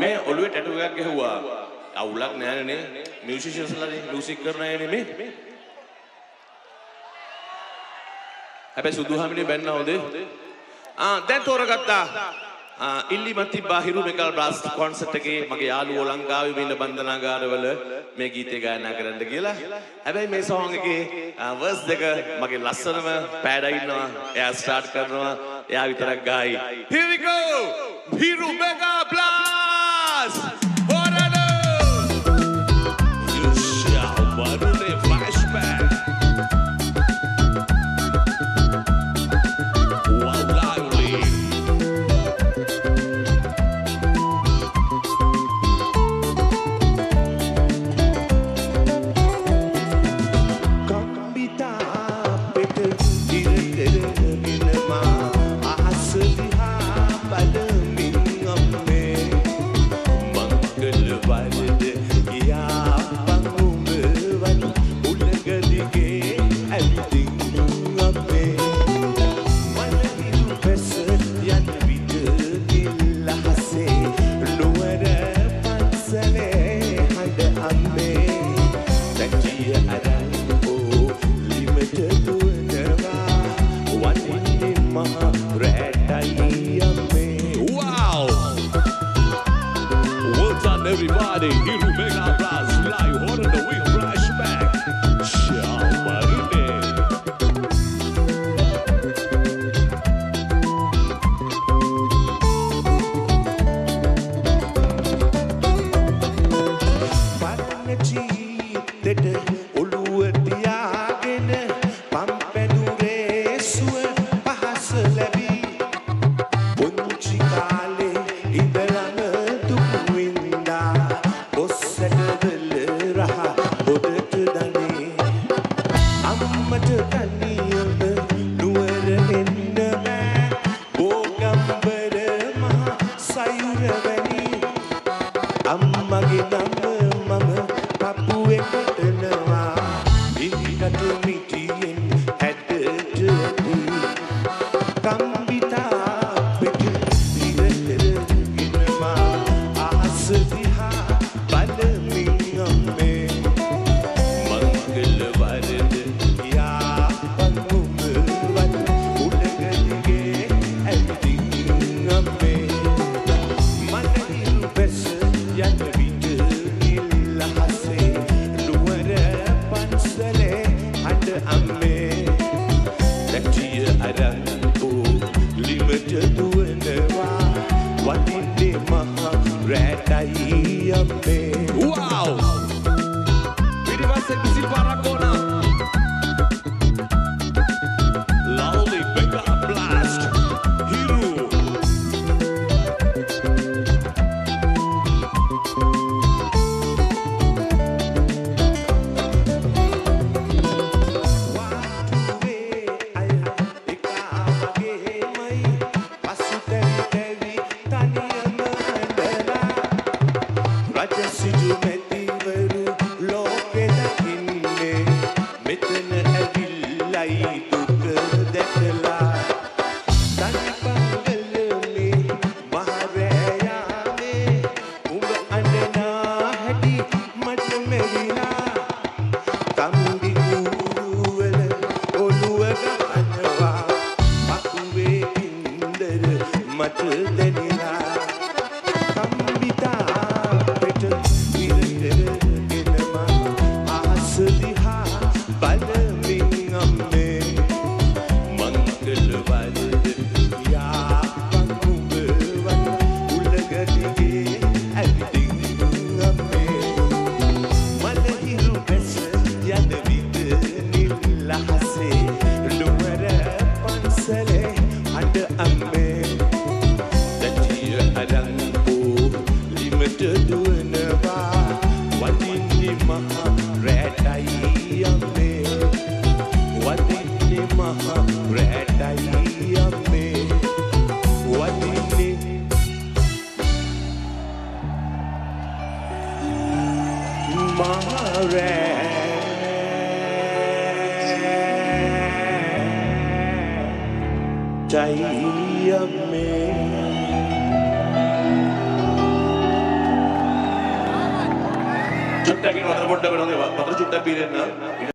मैं ඔළුවේ ටැටු එකක් ගැහුවා. අවුලක් නෑනේ නේ. මියුසිෂියන්ස්ලානේ මියුසික් කරන අය නෙමෙයි. හැබැයි සුදුහාමිනේ බැන්න හොඳේ. දැන් තෝරගත්තා. ඉල්ලිමත් බාහිරු මෙකල් බ්‍රාස් කොන්සර්ට් එකේ මගේ යාළුවෝ ලංකාවේ ඉන්න බන්ධනාගාරවල මේ ගීතය ගායනා කරන්න කියලා. හැබැයි මේ සෝං එකේ වර්ස් දෙක මගේ ලස්සනම පෑඩා ඉන්නවා. එයා ස්ටාර්ට් කරනවා. එයා විතරක් ගායි. Here we go. Hiru Mega Blast. Horado. You shall warune flashback. Everybody, Hiru Mega Blast live on the way flashback. පිටකින් වතුර පොඩ්ඩක් වෙනවා වතුර චුට්ටක් බීරෙන්න